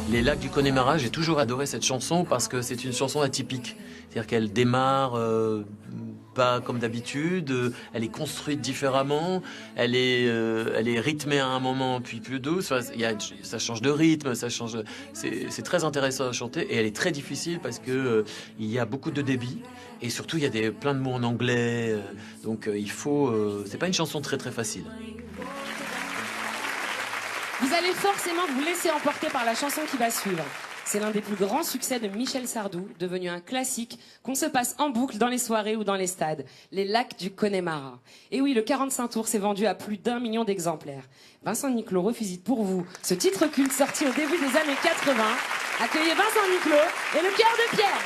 Les lacs du Connemara, j'ai toujours adoré cette chanson parce que c'est une chanson atypique. C'est-à-dire qu'elle démarre pas comme d'habitude, elle est construite différemment, elle est rythmée à un moment puis plus douce. Enfin, ça change de rythme, ça change. C'est très intéressant à chanter et elle est très difficile parce que il y a beaucoup de débit et surtout il y a plein de mots en anglais. Donc il faut. C'est pas une chanson très très facile. Vous allez forcément vous laisser emporter par la chanson qui va suivre. C'est l'un des plus grands succès de Michel Sardou, devenu un classique qu'on se passe en boucle dans les soirées ou dans les stades. Les lacs du Connemara. Et oui, le 45 tours s'est vendu à plus d'1 million d'exemplaires. Vincent Niclot revisite pour vous ce titre culte sorti au début des années 80. Accueillez Vincent Niclot et le Cœur de Pierre.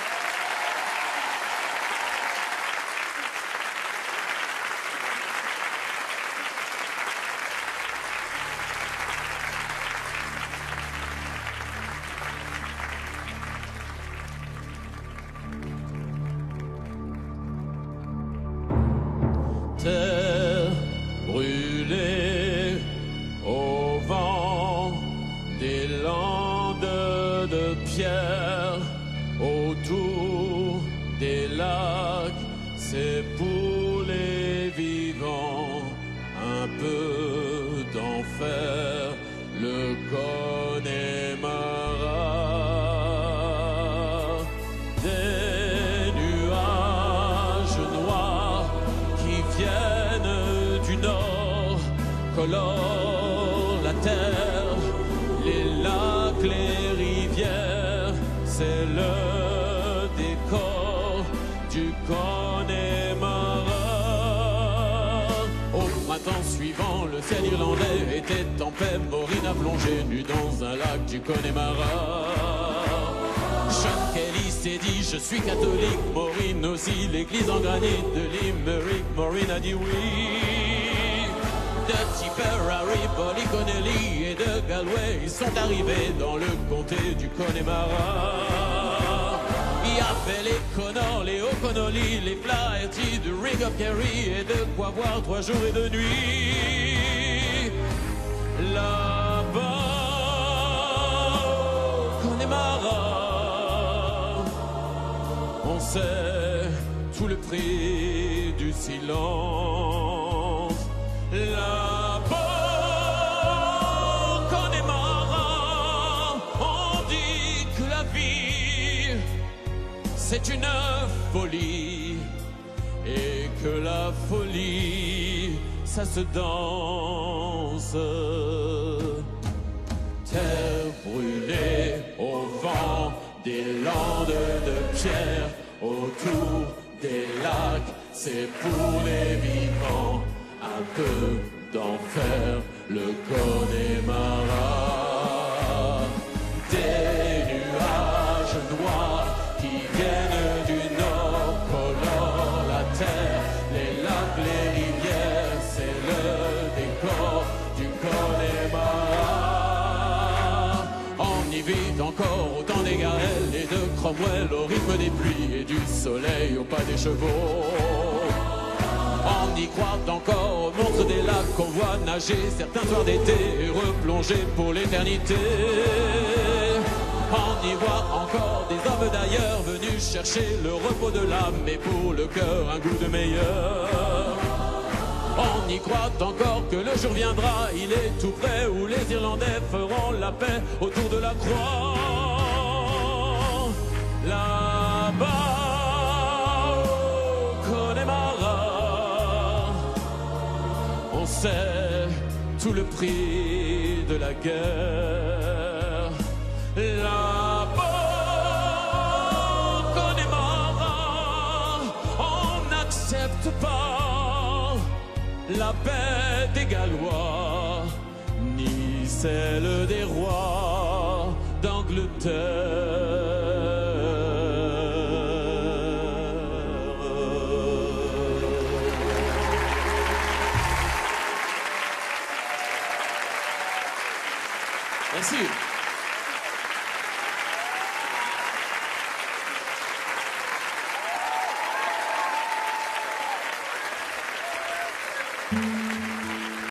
Terre brûlée au vent des landes de pierre, autour des lacs, c'est pour les vivants un peu d'enfer, le Connemara. Des nuages noirs qui viennent du nord colorent la terre, les lacs, les rivières, c'est le décor du Connemara. Au printemps suivant, le ciel irlandais était en paix, Maureen a plongé nue dans un lac du Connemara. Sean Kelly s'est dit je suis catholique, Maureen aussi, l'église en granit de Limerick, Maureen a dit oui. De Tipperary, Polly Connelly et de Galway, ils sont arrivés dans le comté du Connemara. Il y avait les Connor, les O'Connolly, les Flaherty, de Ring of Kerry et de quoi voir 3 jours et 2 nuits. Là-bas, Connemara, on sait tout le prix du silence. Là-bas, Connemara, on dit que la vie, c'est une folie, et que la folie, ça se danse. Terre brûlée au vent des landes de pierre, autour des lacs, c'est pour les vivants un peu d'enfer, le Connemara. Des nuages noirs qui viennent du nord colorent la terre, les lacs, les rivières, c'est le décor du Connemara. On y vit encore autant des garelles et de Cromwell au rythme des pluies et du soleil au pas des chevaux. On y croit encore aux monstres des lacs qu'on voit nager certains soirs d'été et replonger pour l'éternité. On y voit encore des hommes d'ailleurs venus chercher le repos de l'âme et pour le cœur un goût de meilleur. On y croit encore que le jour viendra, il est tout près, où les Irlandais feront la paix autour de la croix. Là-bas, au Connemara, on sait tout le prix de la guerre. Là-bas, au Connemara, on n'accepte pas la paix des Gallois, ni celle des rois d'Angleterre. Merci.